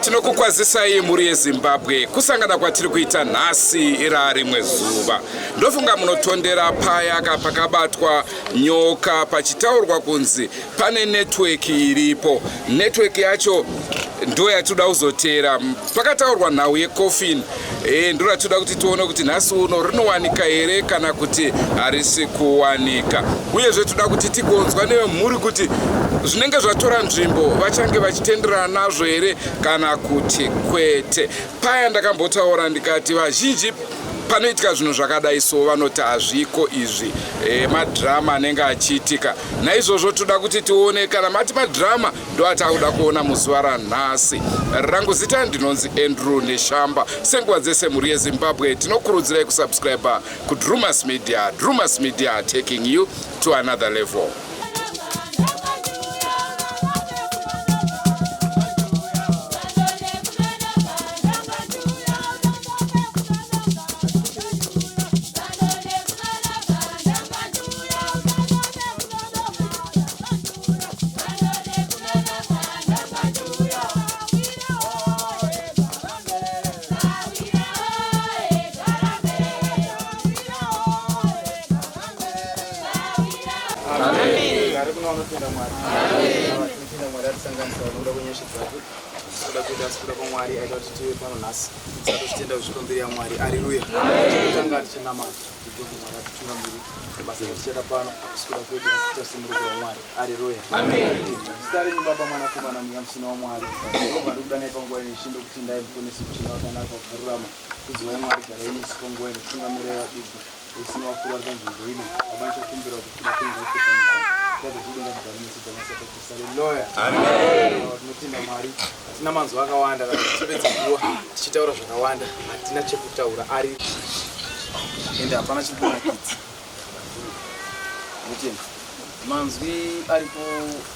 Tinokukwazisai muri yeZimbabwe kusangana kwatiri kuita nhasi ira rimwe zuva. Ndofunga munotondera paya pakabatwa nyoka pachitaurwa kunzi pane network iripo. Network yacho ndo yatoda kuzotera. Pakataurwa nhau yecoffin. Ndo ratoda kuti tione kuti nhasi uno rinowanika here kana kuti harisi kuwanika. Uyezve toda kuti tigonzwa nevemhuri kuti zvinenge zvatora nzvimbo vachange vachitenderana nazvo here kana kuti kwete. Paya ndakambotaura ndikati vazhinji panoitika zvinhu zvakadai so vanoti hazviko izvi madhirama anenge achiitika. Naizvozvo toda kuti tione kana mati madhirama ndo atakuda kuona muzuva ranhasi. Rangu zita ndinonzi Andrew Neshamba. Senguva dzese muri yeZimbabwe tinokurudzirai kusubscribe kuDrumas Media. Drumas Media taking you to another level. Tina manzwa akawanda tipedza nguva tichitaura zvakawanda hatina chekutaura ari ende hapana chikunakidza kuti manzwi aripo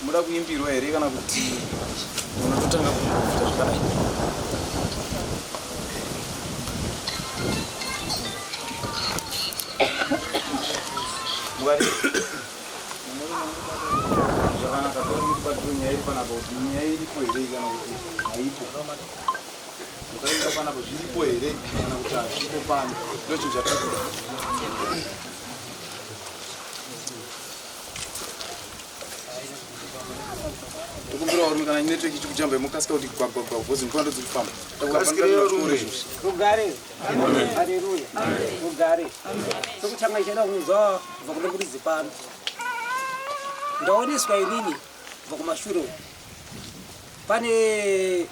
muda kuimbirwa here kana kuti unototanga kuita zvakadai zvakanaka tokuti panapo kuti nyaya iripo here kana kuti haipo mukaita panapo zviripo here kana kuti hazvipo pano ndocho chatakuda tokumbira varume kana network ichikuchamba mukasika kuti gwagwagwa bhozi mukwando dziri kufamba rugare haleluya rugare tokutanga ichada kunzwa kubva kune kuti zipano ndaoneswa inini kubva kumashure pane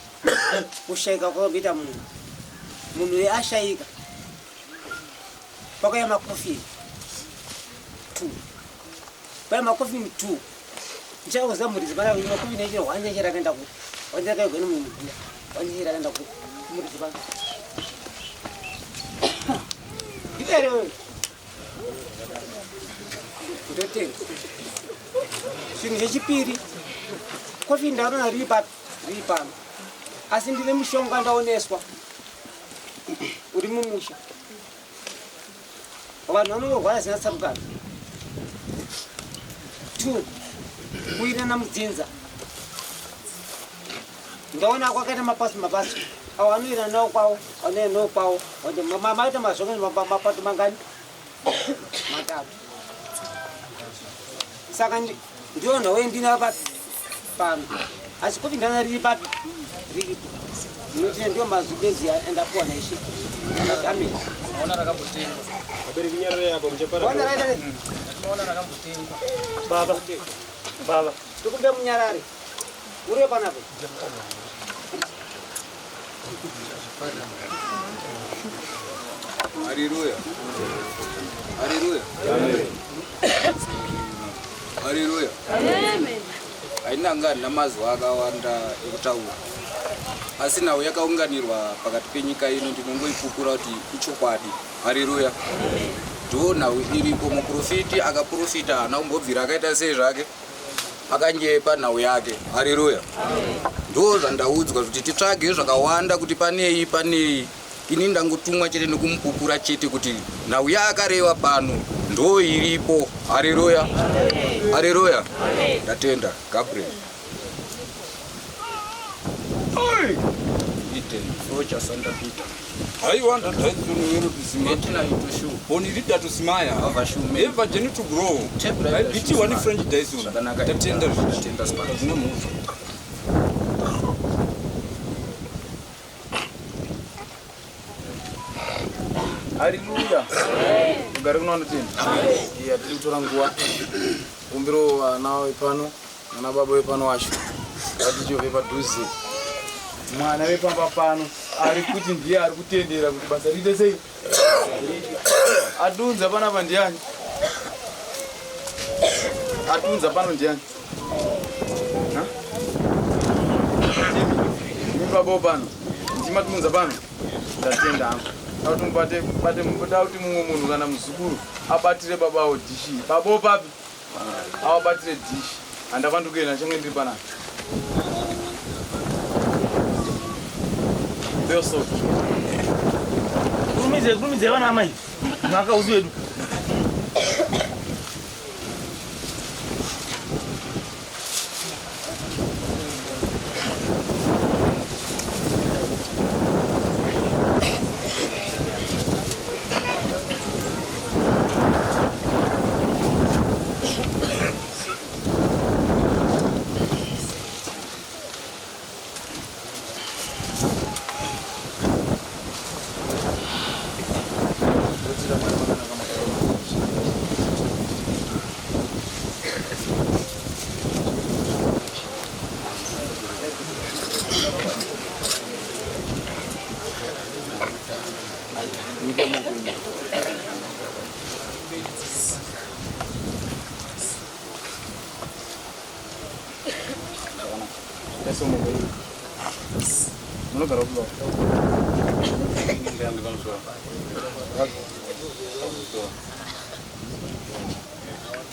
kushayika kwakaita munhu ashayika pakauya makofini 2 paya makofini 2 ndichakuziva mhuri zipana makofini echino wanjeche rakaenda ku wanjeche rakaigweni munhu wanjeche rakaenda ku mhuri zipana ndipere kutotenga zvinhu zvechipiri kofi ndaona riri pano asi ndine mushonga ndaoneswa uri mumusha vanhu vanorwara zina tsarukano 2 kuinana mudzinza ndaona kwakaita mapasi awo anoina nawo kwawo anoina nawo kwawo maita mazvonge mapato mangani 3 saka ndiyo nhawe ndina pano asi kofi ndana riri papi riripo ndinotina ndiyo mazubezi endapuwa naishe amen Ona rakambotengwa. Habari vinyarara yako mchapara. Ona raita. Ona rakambotengwa. Baba. Tukumbe munyarare. Uri panapo. Haleluya. Haleluya. Amen. Haleluya. Amen. Haina ngani namazwa akawanda ekutaura. Asi nawo yakaunganirwa pakati penyika ino ndinongoipupura kuti ichokwadi. Haleluya. Ndo nawo iripo muprofiti akaprofita hana kumbobvira akaita sei zvake akanyepa nawo yake. Haleluya. Ndo zvandaudzwa kuti titsvage zvakawanda kuti panei ini ndangotumwa chete nekumupupura chete kuti nawo yakareva pano ndo iripo. Haleluya. Haleluya. Ndatenda Gabriel. Oi! Captain Roger Santa Peter. Haiwa ndataizoni wero tusimaya. Etina itushu. Boni rida tusimaya. Avashume. Eva jeni to grow. Iti wani French daizoni. Tatenda spot. Zino mutu. Hallelujah. Ugari kuno tini. Iya tiri kutora nguwa. Umbiro nawe pano, na baba we pano washo. Vatijove padhuze. Mwana wepamba pano ari kuti ndiye ari kutendera kuti basa riite sei. Adunza pana pa ndiani? Adunza pano ndiani? Ha? Baba pano. Ndimatunza pano. Ndatenda hangu. Bate mupati mumwe munhu kana muzukuru abatire babawo dishi. Babo papi? Awabatire dishi. Handakandukena chemwe ndiri panapa. Deu sorte. Kurumize vana mai. Mwaka uzi wedu.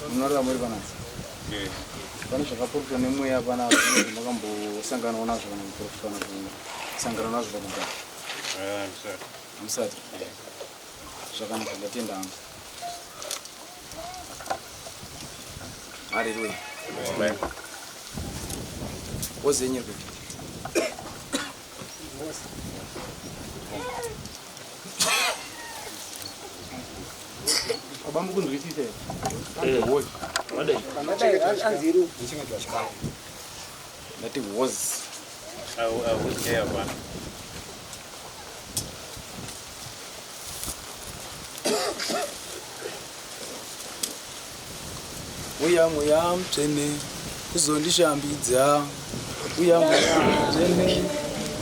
Munora muri banasi. Pane zvakapuruka nemweya pana makambosangana nazvo kana muprofitana sangana nazvo pakugara. Amusati. Zvakanaka ndatenda hangu. Hallelujah. Amen. Wozenyerwe. Abambo kunzwisise. Wozi. Anziru. That was. I would care about. Uya mutene uzondishambidza. Uya mutene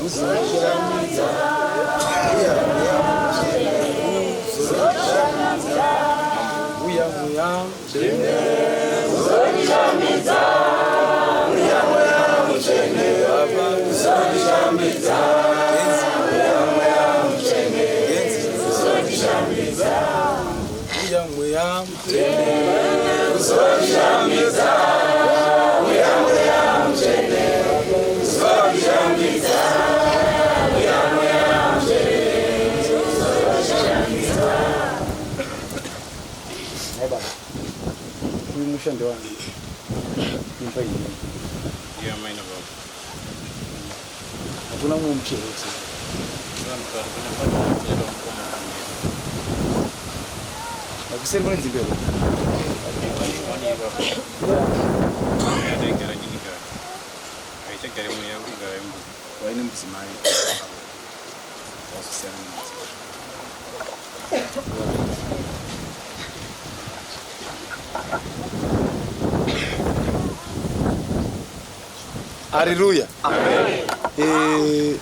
uzondishambidza. Uya mutene uzondishambidza. Uya mutene baba uzondishambidza. Uya mutene uzondishambidza. Uya mutene uzondishambidza. Uya mutene uzondishambidza. Uya mutene uzondishambidza. Baba uyu mushando wangu imba iyi Yeah, mine about. hakuna mumwe muchehetse akuseri kune dzimbero waine mudzimai wasiyana nadzo. Hallelujah. Amen.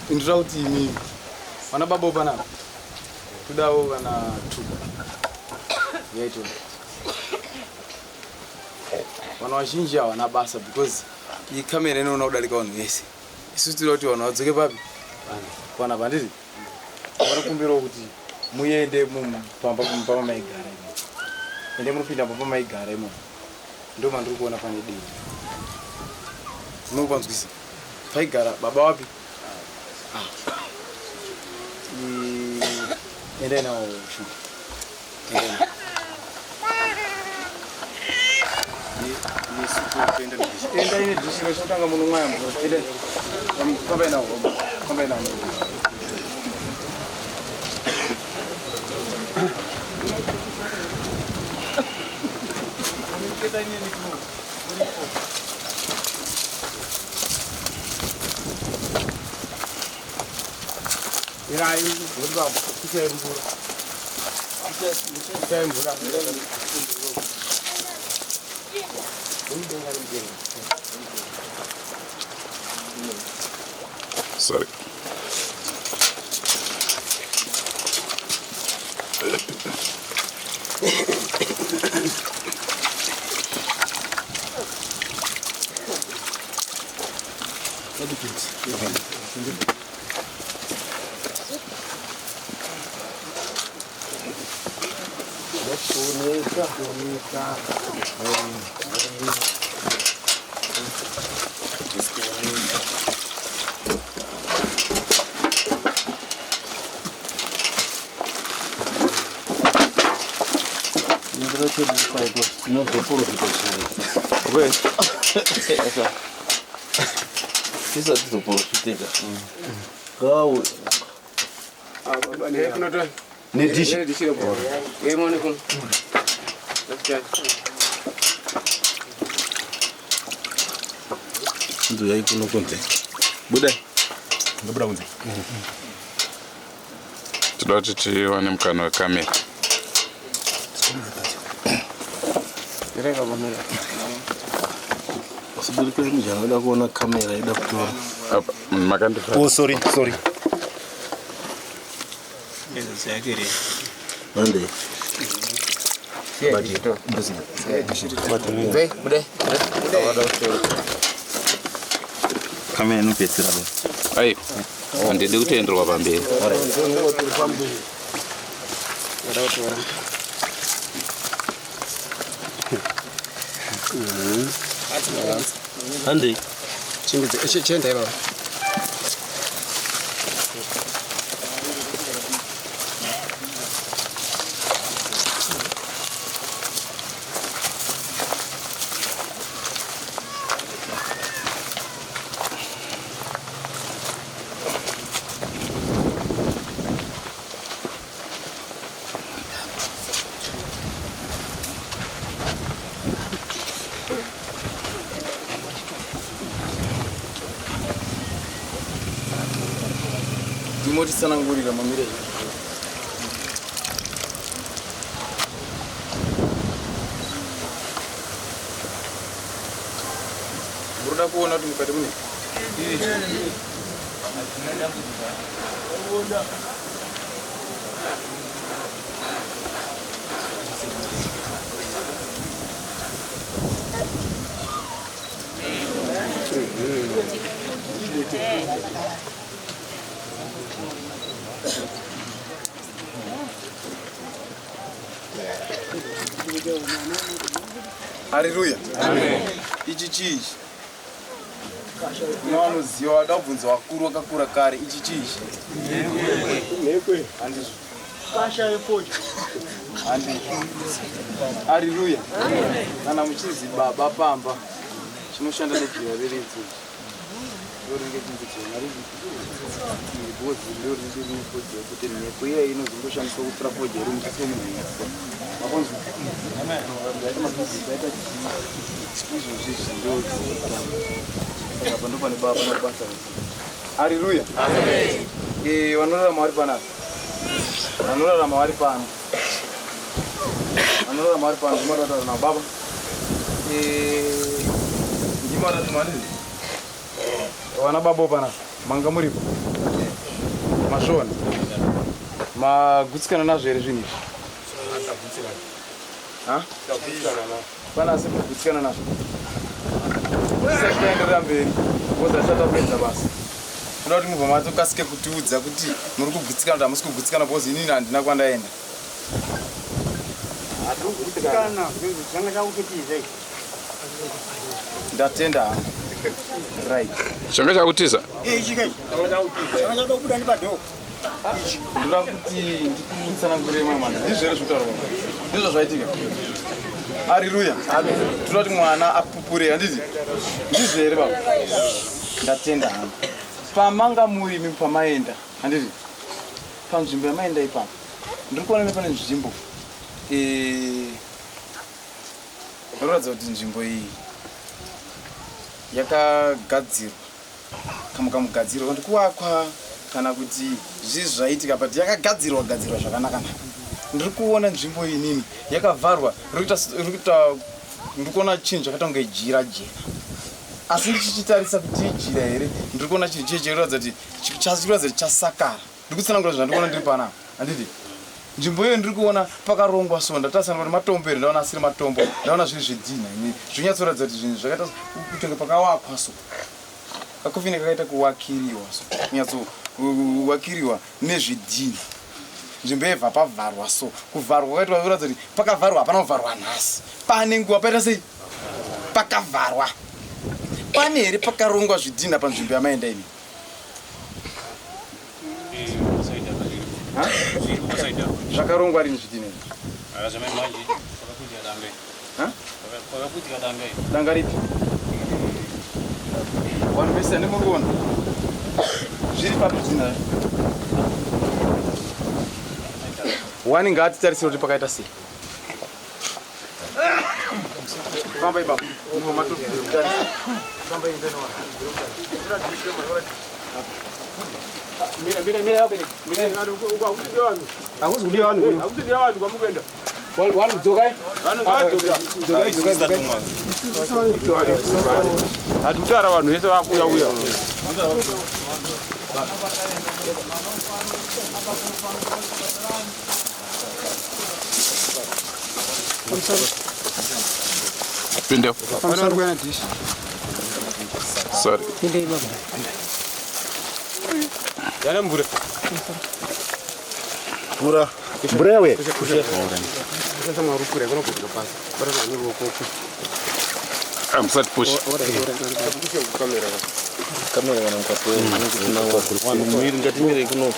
Ndinoda kuti imi vana baba panapa todawo kana tuba yaito vanhu vazhinji havana basa because iyi kamera inoona kudarika vanhu vese. Isusu toda kuti vanhu vadzoke papi panapa handiti vanokumbirawo kuti muende pamba maigara imo ende munopinda pamba maigara imo ndo mandiri kuona pane dei unokupanzwisa paigara baba wapi endai nawo shu enda ine dhishi rechotanga munomwaya mvura ende pambai nawo Sorry. Tudati tiwane mkano wa kamera. Oh, sorry. Ayo, andide kutenderwa pamberi. Ande. Chende baba. Timoti sana ngurira mamire. Buruda kuona kuti mukati mune. Hallelujah. Amen. Ichi chichi. Mwanoziva wadabvunza wakuru wakakura kare ichi chichi. Nekwe. Andizvo. Kasha yepocho. Andizvo. Hallelujah. Amen. Kana muchizi baba pamba. Chinoshanda nejiva reredzi. Ndorenge kunzi chena riri. Bozi ndori ndiri mukodzi kuti nepo iya inozongoshandiswa kutura foje iri muchiso munhu. Makonzi. Amen. Hallelujah. Amen. Vanorarama vari panapa. Vanorarama vari pano. Vanorarama vari pano. Ndimataura na baba. Ndimataura mandiri. Vana baba panapa. Manga muripo. Mashona. Magutsikana nazvo here zvinhu izvi? Pana asi kugutsikana nazvo. Tisachitaenderera mberi. Wozashata kuedza basa. Kuda kuti mubva matokasike kutiudza kuti muri kugutsikana kuti hamusi kugutsikana because inini handina kwandaenda. Ndatenda hangu. Right. Changa chakutiza? Ndoda kuti ndikutsanangurire mamwe mwana. Ndizvo here zvinotaurwa. Ndizvo zvaitika. Hallelujah. Amen. Toda kuti mwana apupure handiti? Ndizvo here baba. Ndatenda hangu. Pamanga muri imi pamaenda handiti? Panzvimbo yamaenda ipapo. Ndiri kuona nepane nzvimbo. Unoratidza kuti nzvimbo iyi yakagadzirwa kamugadzirwa ndikuwakwa kana kuti zvii zvaitika but yakagadzirwa zvakanaka. Ndiri kuona nzvimbo iyi nini yakavharwa ndikuona chinhu chakaita kunge jira jena asi ndichitarisa kuti ijira here ndiri kuona chinhu chichiratidza kuti chasakara. Ndiri kutsanangura zvandikuona ndiri panapa handiti nzvimbo iyo ndiri kuona pakarongwa so ndatasana kuti matombo here ndaona asiri matombo ndaona zviri zvidhina zvinyatsoratidza kuti zvinhu zvakaita kutonge pakawakwa so kakofini kakaita kuwakiriwa so kunyatsokuwakiriwa nezvidhina. Nzvimbo yebva pavharwa so kuvharwa kwakaitwa kuratidza kuti pakavharwa hapana kuvharwa nhasi pane nguva paita sei pakavharwa pane here pakarongwa zvidhina panzvimbo yamaenda ini zvakarongwa rini zvidhina danga ripi vanhu vese ndimuri kuona zviri papidhina wani ngaatitarisire kuti pakaita sei. Famba ibaba. Hatutara vanhu vese vakuya. Pindeu. Sorry. Yana mbure. Pura. Brewe. I'm set push. Kamera yana mkapo. Wanu mwiri ngatimire kuno.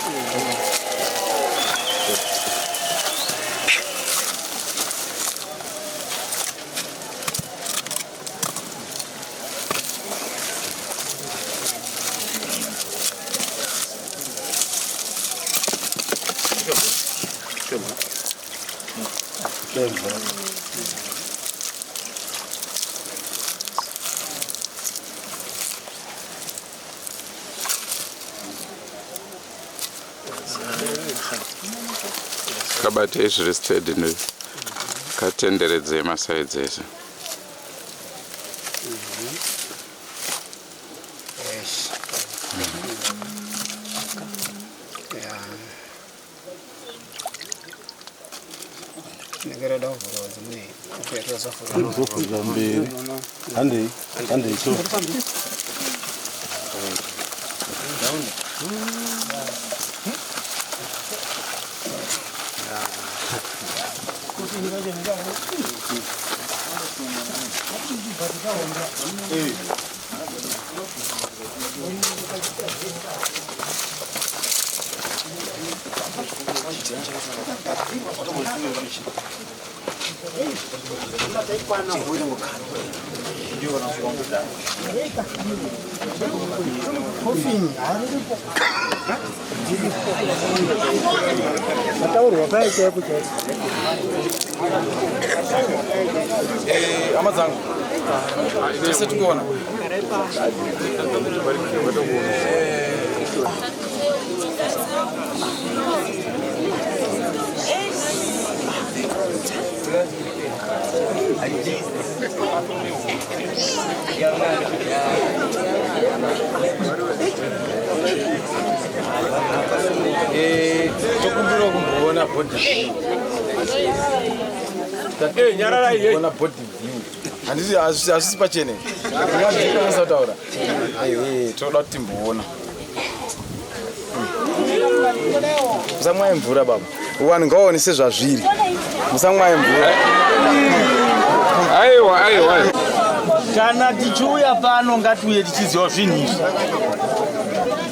Kabati zviri steady katenderedze masaidzi ese. Amazangu. Sisi tukuona. Tokumbira kumboona body. Nyarara iye. Kuona body. Handisi asisi pachene. Ndingaziva taura. Toda kuti mboona. Musamwaye mvura baba. Vanhu ngaonese zvazviri. Musamwaye mvura. Aiwa. Kana tichiuya pano ngatiuye tichiziva zvinhu izvi.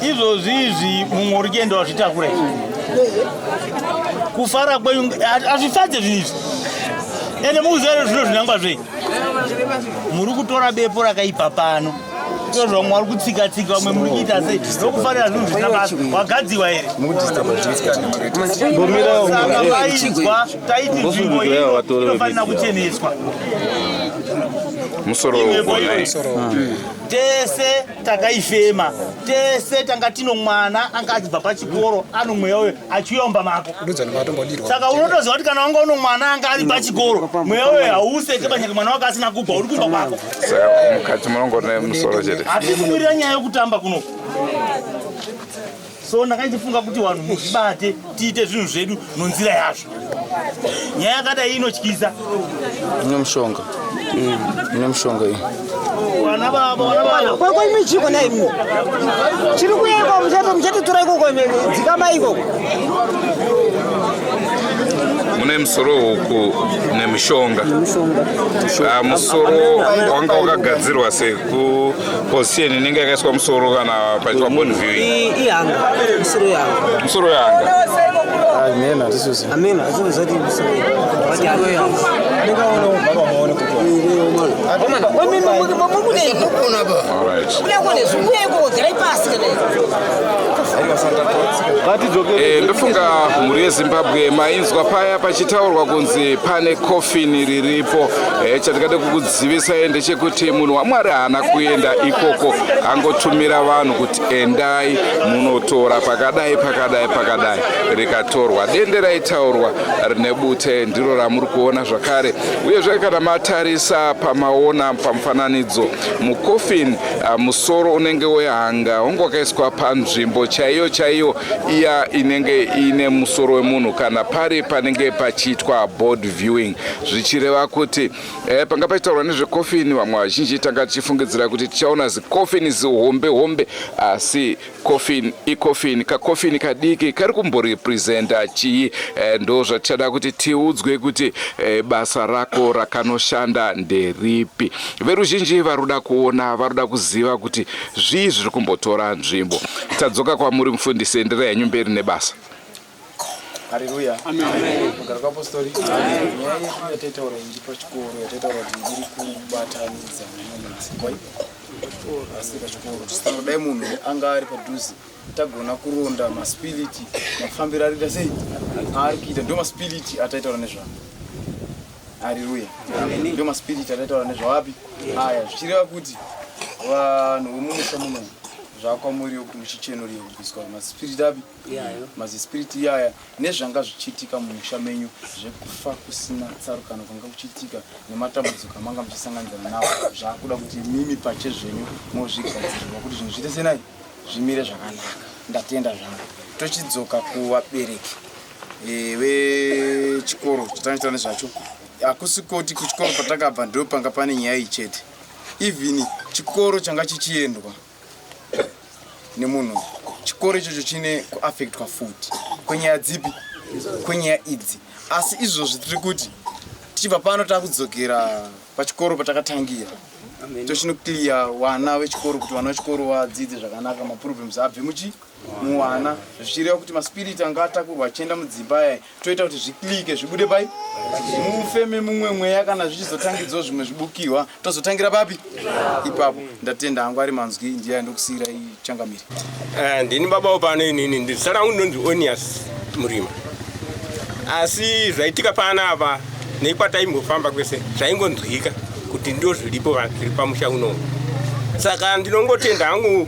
Izvozvi mumwe uri kuenda wazvitakura kufara kwenyu hazvifadze zvinhu izvi ende mukuziva zvino zvinangwa zvei muri kutora bepo rakaipa pano izvozvo vamwe vari kutsika vamwe muri kuita sei nokufarira zvinhu zvisina basa wagadziwa here saka vainzwa taiti nzvimbo iyi inofanira kucheneswa musoro tese takaifema tese tanga tino mwana anga achibva pachikoro ano mweya uyo achiyomba mako saka unotoziva kuti kana wanga uno mwana anga ari pachikoro mweya uyo hauseke panyaka mwana wako asina kubva uri kumba kwako mukati munongona musoro chete hatikumirira nyaya yekutamba kuno so ndakaichifunga kuti vanhu muzvibate tiite zvinhu zvedu nonzira yazvo nyaya yakadai inotyisa ine mushonga iyi vana baba kwaimichiko naimi chiri kuyenga muchatotora ikoko dzikama ikoko mune musoro huku nemushonga musoro wanga wakagadzirwa sekupozisheni inenge yakaiswa musoro kana paitwa body viewing ihanga musoro yanga amena tisuzi amena zoti musoro ndofunga mhuri yezimbabwe mainzwa paya pachitaurwa kunzi pane coffin riripo chatikada kukudzivisai ndechekuti munhu waMwari haana kuenda ikoko angotumira vanhu kuti endai munotora pakadai rikatorwa dende raitaurwa rine bute ndiro ramuri kuona zvakare uyezve kana matarisa pamaona pamufananidzo mucoffin musoro unenge wehanga wanga wakaiswa panzvimbo chaiyo iya inenge ine musoro wemunhu kana pari panenge pachiitwa board viewing zvichireva kuti panga pachitaurwa nezvecoffin vamwe vazhinji tanga tichifungidzira kuti tichaona zicoffin zihombe asi coffin icoffin kacoffin kadiki kari kumborepresenta chii ndo zvatichada kuti tiudzwe kuti basa rako rakanoshanda nderipi veruzhinji varuda kuona varuda kuziva kuti zvii zviri kumbotora nzvimbo tadzoka kwamuri mufundisi enderai henyu mberi nebasa Haleluya. Amen. Mugara kwapostori. Nyaya yedu yataitaura inji pachikoro yataitaura kuti iri kubatanidza kwa asi pachikoro tisanodai munhu anga ari padhuze tagona kuronda maspiriti mafambiro arita sei ari kuita ndio maspiriti ataitaura nezvavo. Haleluya. Ndio maspiriti ataitaura nezvawapi aya zvichireva kuti vanhu vomumusha muno zvakwamuri yokuti muchichenuriye kubviswa maspiriti api mazispiriti iyaya nezvanga zvichiitika mumusha menyu zvekufa kusina tsarukano kwanga kuchiitika nematambudziko amanga muchisanganidzana nawo zvakuda kuti mimi pache zvenyu mozvigadzirwa kuti zvinhu zviite senai zvimire zvakanaka ndatenda zvangu tochidzoka kuvabereki vechikoro chatanoitaura nezvacho hakusi kuti kuchikoro patakabva ndo panga pane nyaya iyi chete even chikoro changa chichiendwa nemunhu chikoro ichocho chine kuaffectwa futi kwenyaya dzipi kwenyaya idzi asi izvozvi tiri kuti tichibva pano takudzokera pachikoro patakatangira tochinokuclear vana vechikoro kuti vana vechikoro vadzidze zvakanaka maproblems abve muwana zvichireva kuti maspiriti anga atakurwa achienda mudzimba yaya toita kuti zviklike zvibude pai mufeme mumwe mweya kana zvichizotangidzwa zvimwe zvibukirwa tozotangira papi ipapo ndatenda hangu ari manzwi ndiye ndokusiyira ichangamiri ndini baba pano inini ndisara unonzi Onias Murima asi zvaitika pana apa nekwataimbofamba kwese zvaingonzwika kuti ndio zviripo zviri pamusha uno saka ndinongotenda hangu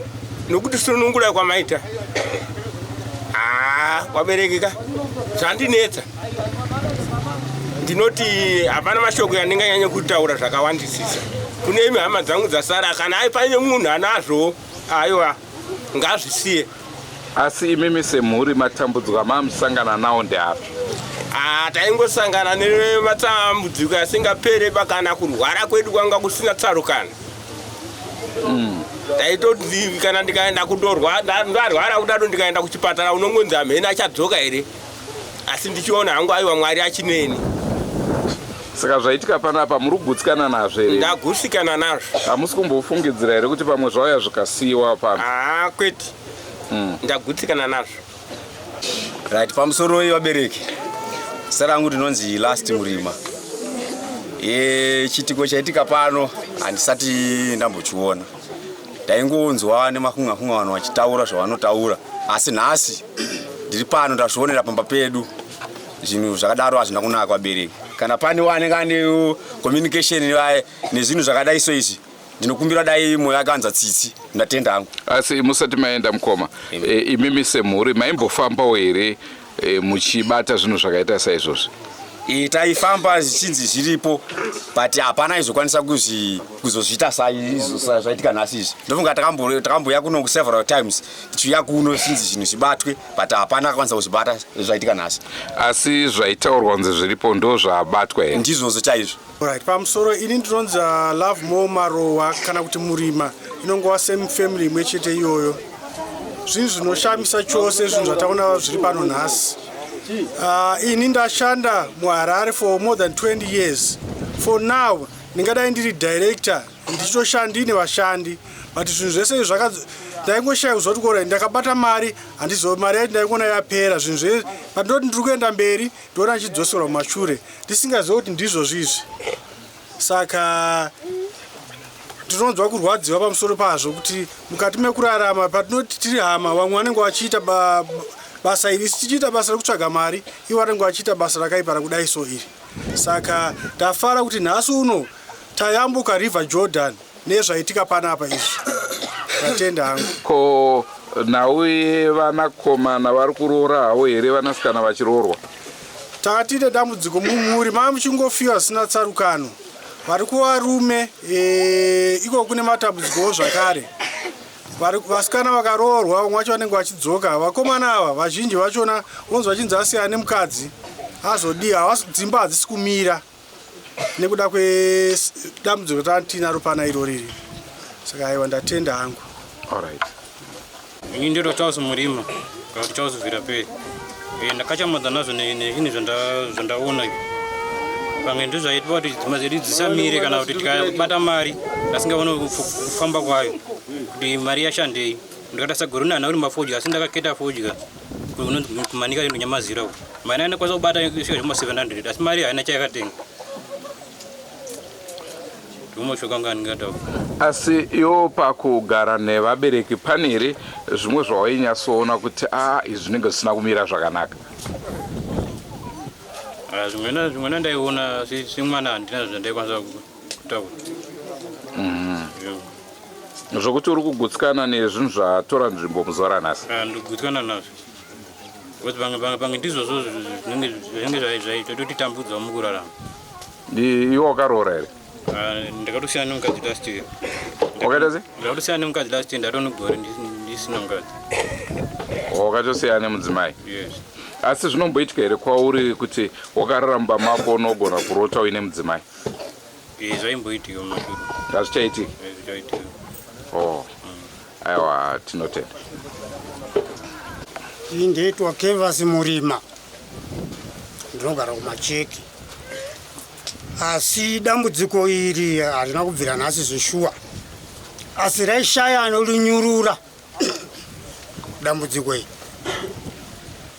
nokuti sunungura kwamaita waberekeka zvandinetsa ndinoti hapana mashoko yandinganyanya kutaura zvakawandisisa kune imi hama dzangu dzasara kana aipane munhu anazvo aiwa ngazvisiye asi imimi semhuri matambudziko amamusangana nawo ndeapi taingosangana nematambudziko asingapereba kana kurwara kwedu kwanga kusina tsarukano taitoti kana ndikaenda kutorwa ndarwara kudaro ndikaenda kuchipatara unongonzi amheni achadzoka here asi ndichiona hangu aiwa Mwari achineni saka zvaitika panapa muri kugutsikana nazvo here ndagutsikana nazvo hamusi kumbofungidzira here kuti pamwe zvauya zvikasiyiwa pano kwete ndagutsikana nazvo right pamusoro wevabereki zita rangu rinonzi Last Murima chitiko chaitika pano handisati ndambochiona ndaingonzwa nemakunga vanhu vachitaura zvavanotaura asi nhasi ndiri pano ndazvionera pamba pedu zvinhu zvakadaro hazvina kunaka vabereki. Kana pane wanenge ane communication nezvinhu zvakadai so izvi, ndinokumbira dai moyo akanza tsitsi, ndatenda hangu. Asi musati maenda mukoma, imimi semhuri maimbofambawo here muchibata zvinhu zvakaita saizvozvi? Taifamba zvichinzi zviripo, but hapana izokwanisa kuzozviita zvaitika nhasi izvi. Ndofunga takamboya kuno several times tichiuya kuno sinzi zvinhu zvibatwe, but hapana akakwanisa kuzvibata zvaitika nhasi. Asi zvaitaurwa kunzi zviripo ndo zvabatwa here? Ndizvozvo chaizvo. Right, pamusoro ini ndinonzi Love More Marowa kana kuti Murima, inongova same family imwe chete iyoyo. Zvinhu zvinoshamisa chose zvinhu zvataona zviri pano nhasi. Ini ndashanda muHarare for more than 20 years. For now, ningadai ndiri director, ndichitoshandi nevashandi, but zvinhu zvese ndaingoshaya kuzoti kora ndakabata mari, mari yacho ndaikuona yapera, zvinhu zvese pandoti ndiri kuenda mberi, ndiona ndichidzoserwa mumashure, ndisingazivi kuti ndizvo zvizvi. Saka tinonzwa kurwadziwa pamusoro pazvo kuti mukati mekurarama patinoti tiri hama, vamwe vanenge vachiita basa iri, tichiita basa rekutsvaga mari, ivo vanenge vachiita basa rakaipa rakudai so iri. Saka tafara kuti nhasi uno tayambuka River Jordan nezvaitika panapa izvi. Tatenda hangu. Ko nauye vanakomana vari kuroora havo here vanasikana vachiroorwa? Takatine dambudziko mumhuri muchingofiwa zvisina tsarukano. Vari kuvarume iko kune matambudzikowo zvakare. Vasikana vakaroorwa, vamwe vacho vanenge vachidzoka. Vakomana ava vazhinji vachona vonzi vachinzi asiyana nemukadzi azodiwa, dzimba hadzisi kumira nekuda kwedambudziko ratinaro pana iro riri. Saka aiwa ndatenda hangu. Alright. Ini ndiro Charles Murima, kana Charles Viraperi. Ndakachamadza nazvo nezvinhu zvandaona. Pamwe ndozvaitwa kuti dzimba dzedu dzisamire kana kuti tikabata mari tasingaona kufamba kwayo kuti mari yashandei. Ndakati sagorona uri mafodya, asi ndakaketa fodya kumanika Nyamazira. Mari anokwanisa kubata kusvika zvema700, asi mari haina chayakatenga. Asi iwo pakugara nevabereki pane here zvimwe zvawainyatsoona kuti izvi zvinenge zvisina kumira zvakanaka? Zvimwe ndaiona semwana handina zvandaikwanisa kutaura. Zvokuti uri kugutsikana nezvinhu zvatora nzvimbo muzuva ranhasi? Ndikugutsikana nazvo. Pamwe ndizvozvo zvinenge zvaitotitambudza mukurarama. Iwo wakaroora here? Ndakatosiyana nemukadzi last year. Wakaita sei? Ndakatosiyana nemukadzi last year, ndatonogore ndisina mukadzi. Wakatosiyana nemudzimai? Yes. Asi zvinomboitika here kwauri kuti wakararamba mako unogona kurota uine mudzimai? Zvaimboitika mumashure. Hazvichaitika? Zvichaitika. Aiwa, tinotenda. Indeitwa Kevas Murima, ndinogara kuMacheki. Asi dambudziko iri harina kubvira nhasi zveshuwa, asi raishaya anorinyurura dambudziko iri.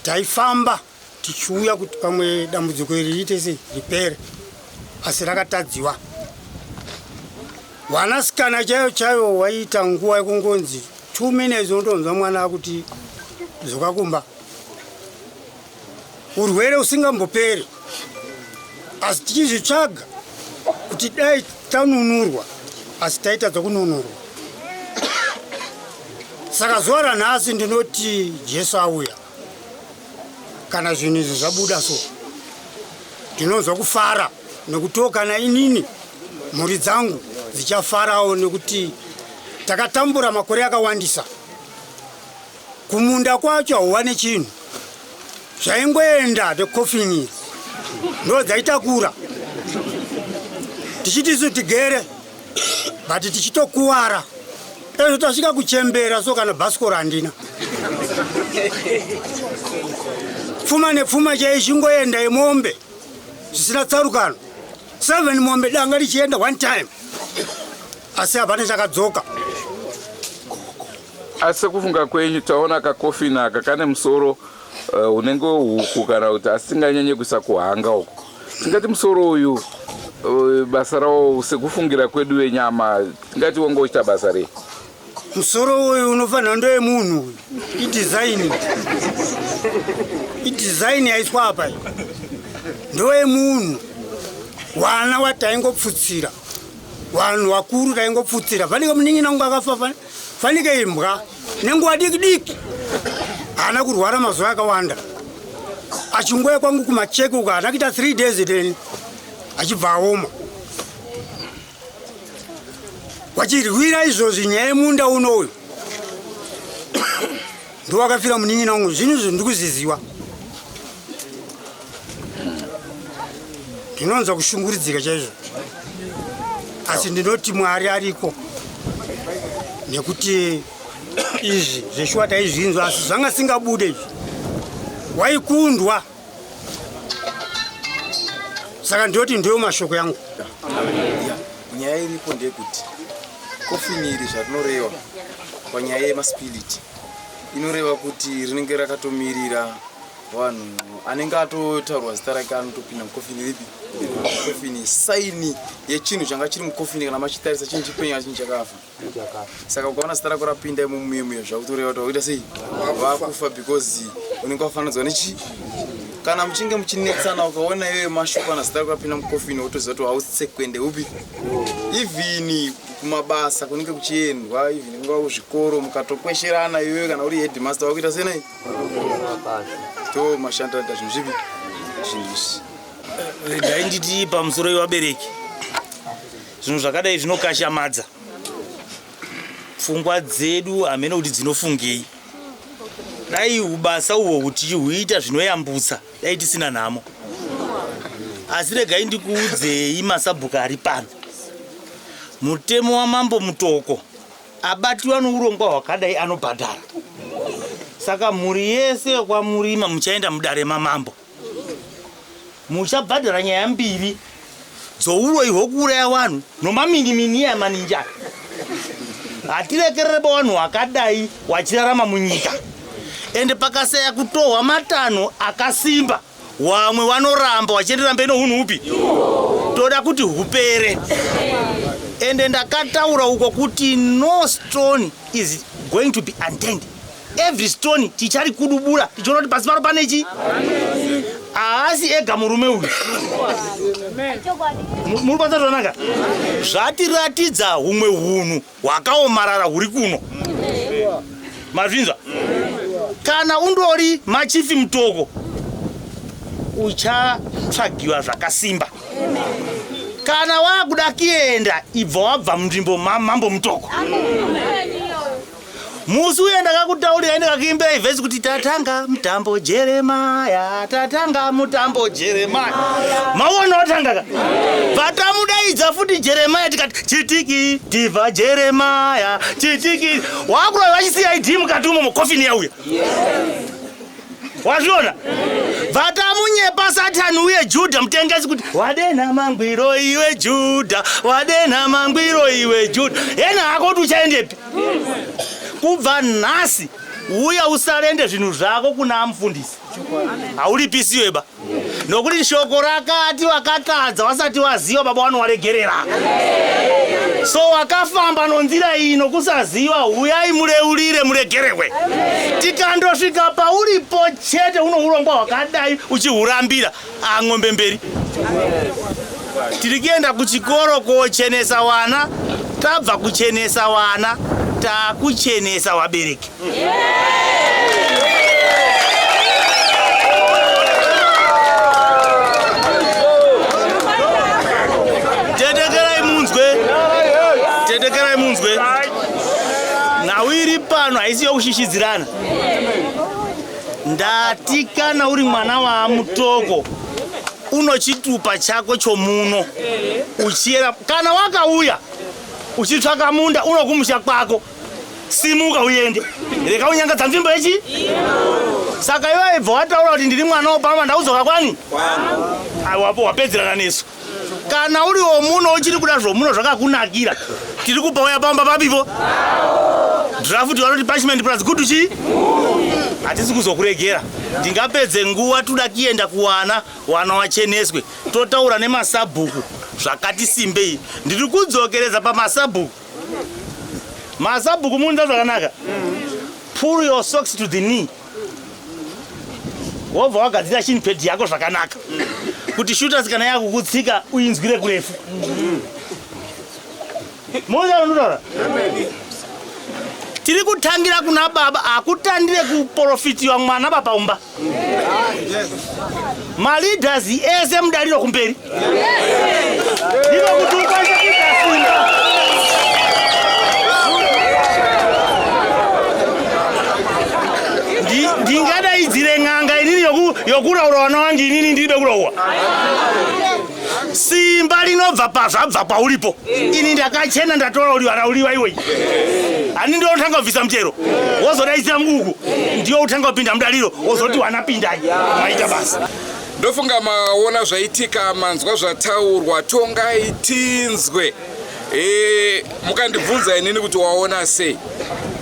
Taifamba tichiuya kuti pamwe dambudziko iri riite sei ripere, asi rakatadziwa. Wanasikana chaiwo waita nguva yekungonzi 2 minutes unonzwa mwana kuti zokakumba. Urwere usingamboperi. Asi tichizvitsvaga kuti dai tanunurwa, asi taita dzokununurwa. Saka zuva ranhasi ndinoti Jesu auya. Kana zvinhu izvi zvabuda so, ndinonzwa kufara nekutoka nainini mhuri dzangu dzichafarawo nekuti takatambura makore akawandisa. Kumunda kwacho hauwane chinhu. Zvaingoenda the coffin ndo dzaitakura. Tichitisu tigere, but tichitokuwara. Ezo tasvika kuchembera so kana bhasikoro handina. Pfuma nepfuma chaichingoenda yemombe zvisina tsarukano. 7 mombe danga richienda one time. Asi hapana chakadzoka. Asi kufunga kwenyu taona kakofini aka kane musoro unenge huku kana kuti asinganyanye kuisa kuhanga uko. Tingati musoro uyu basa rawo sekufungira kwedu wenyama, tingati wongo uchita basa rei? Musoro uyu unofanira ndo yemunhu. Idesign yaiswa apa. ndowe munhu wana wataingopfutsira vanhu vakuru taingopfutsira fanike munin'ina wangu akafa fanike imbwa nenguva diki haana kurwara mazuva akawanda achingoya kwangu kumacheki uko haana kuita 3 days then achibva aoma wachirwira izvozvi nyaya yemunda unoyu ndowakafira munin'ina wangu zvinhu zvinhu ndikuziziwa ndinonza kushunguridzika chaizvo asi ndinoti Mwari ariko nekuti izvi zveshuwa taizvinzwa asi zvanga singabude izvi waikundwa saka ndoti ndiyo mashoko yangu nyaya iripo ndeyekuti kofini iri zvarinoreva panyaya yemaspiriti inoreva kuti rinenge rakatomirira vanhu anenge atotaurwa zita rake anotopinda mukofini ripi kofini saini yechinhu changa chiri mukofini kana machitarisa chinhu chipenya chinhu chakafa saka ukaona zita rako rapinda imomuyemuye zvakutoreva kuti wakuita sei vakufa because unenge wafananidzwa nechi kana muchinge muchinetsana ukaona iwe mashukana zita rako rapinda mukofini wotoziva kuti hausi kwende upi ivhini kumabasa kunenge kuchiendwa ivhini kunga kuzvikoro mukatokwesherana iwewe kana uri headmaster wakuita senai to mashandanda zvinhu zvipi zvinhu izvi regai nditi pamusoro yevabereki zvinhu zvakadai zvinokashamadza pfungwa dzedu hamene kuti dzinofungei dai ubasa uhwo kuti huita zvinoyambutsa dai tisina nhamo asi regai ndikuudzei masabhuku ari pano mutemo wamambo mutoko abatiwa nourongwa hwakadai anobhadhara saka mhuri yese kwamurima muchaenda mudare mamambo muchabhadhara nyaya mbiri dzouroyi hwokuuraya vanhu nomaminimini yamaninja hatirekerereba vanhu vakadai wachirarama munyika ende pakasaya kutohwa matanho akasimba wamwe vanoramba vachienderera mberi nounhu upi toda kuti hupere ende ndakataura uko kuti no stone is going to be unturned every stone tichari kudubura tichiona kuti pasi paro panechi haasi ega murume uyu muri kwanza zvanaka zvatiratidza humwe hunhu hwakaomarara huri kuno mazvinzwa kana undori machifi mutoko uchatsvagiwa zvakasimba kana wakuda kuenda ibva wabva munzvimbo mambo mutoko musi uye ndakakutaurira ndakakuimbira ivhesi kuti tatanga mutambo Jeremaya tatanga mutambo Jeremaya maona watangaka patamudaidza futi Jeremaya tikati chitiki tivha Jeremaya chitiki wakura vachisiya idhi mukati umo mukofini yauya wazviona vatamunyepa Satani uye Judha mutengesi kuti wadena mangwiro iwe Judha wadena mangwiro iwe Judha yena hako kuti uchaendepi kubva nhasi uya usarende zvinhu zvako kuna amufundisi hauripisiweba nokuti shoko rakati wakatadza wasati waziva baba wanu waregerera so wakafamba nonzira iyi nokusaziva uyai mureurire muregerewe tikandosvika pauripo chete uno urongwa hwakadai uchihurambira ang'ombe mberi tiri kuenda kuchikoro kochenesa wana tabva kuchenesa wana takuchenesa wabereki tetekerai munzwe nhau iri pano haisi yokushishidzirana ndati kana uri mwana waamutoko unochitupa chako chomuno uchiera kana wakauya uchitsvaka munda unokumusha kwako simuka uende reka unyangadza nzvimbo yechi saka iwe ibva wataura kuti ndiri mwana wopama ndauzoka kwani aiwapo wapedzerana nesu kana uri womuno uchiri kuda zvomuno zvakakunakira tiri kupa uya pamba papipo draft vanoti punishment plus good chi hatisi kuzokuregera ndingapedze nguva toda kuenda kuwana wana wacheneswe totaura nemasabhuku zvakati simbei ndiri kudzokeredza pamasabhuku masabhuku munza zvakanaka pull your socks to the knee wobva wagadzira shinpad yako zvakanaka kuti shooters kana yakukutsika uinzwire kurefu. Moza unodora? Tiri kutangira kuna baba akutandire kuprofitiwa mwana baba umba. Maleaders ese mudaliro kumberi. Ndiko kuti ukwanise kuitasinga. Ndingada idzire ng'anga inini yokuraura wana wanji inini ndiribe kurohwa. Simba linobva pazvabva paulipo. Ini ndakachena ndatora uliwa iwe. Ani ndio utanga kubvisa mchero. Wozodaisira mugugu. Ndio utanga kupinda mudaliro. Wozoti wanapinda. Maita basi. Ndofunga maona zvaitika manzwa zvataurwa tongai tinzwe. Mukandibvunza inini kuti waona sei?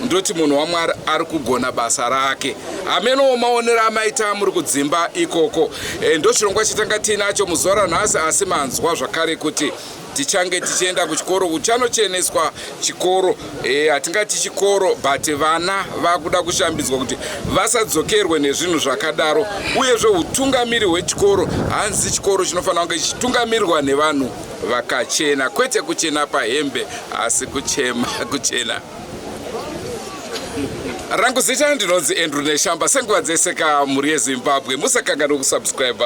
Ndoti munhu wamwari ari kugona basa rake. Ameno maonera amaita muri kudzimba ikoko. Ndo chirongwa chitanga tinacho muzuva ranhasi, asi manzwa zvakare kuti tichange tichienda kuchikoro kuchanocheneswa chikoro. Hatingati chikoro but vana vakuda kushambidzwa kuti vasadzokerwe nezvinhu zvakadaro. Uyezve utungamiri hwechikoro hanzi chikoro chinofanira kunge chitungamirirwa nevanhu vakachena, kwete kuchena pahembe asi kuchena. Rangu zita ndinonzi Andrew Neshamba. Senguva dzese kamhuri yeZimbabwe, musakanganwe kusubscribe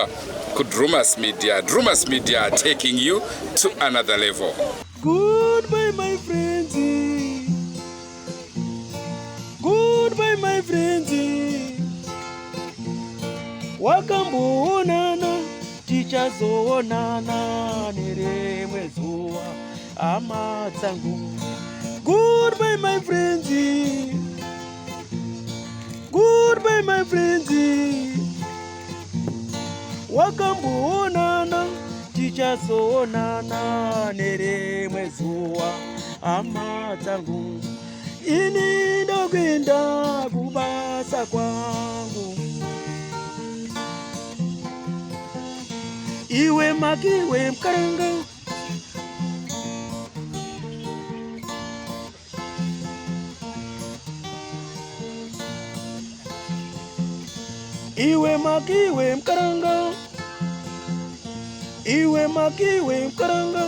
kuDrumas Media. Drumas Media, taking you to another level. Goodbye my friends. Goodbye my friends. Wakamboonana tichazoonana nerimwe zuva hama dzangu. Goodbye my friends. Goodbye my friends. Wakamboonana tichazoonana nerimwe zuva hama dzangu. Ini ndokwenda kubasa kwangu. Iwe makiwe mkaranga. Iwe makiwe mkaranga. Iwe makiwe mkaranga.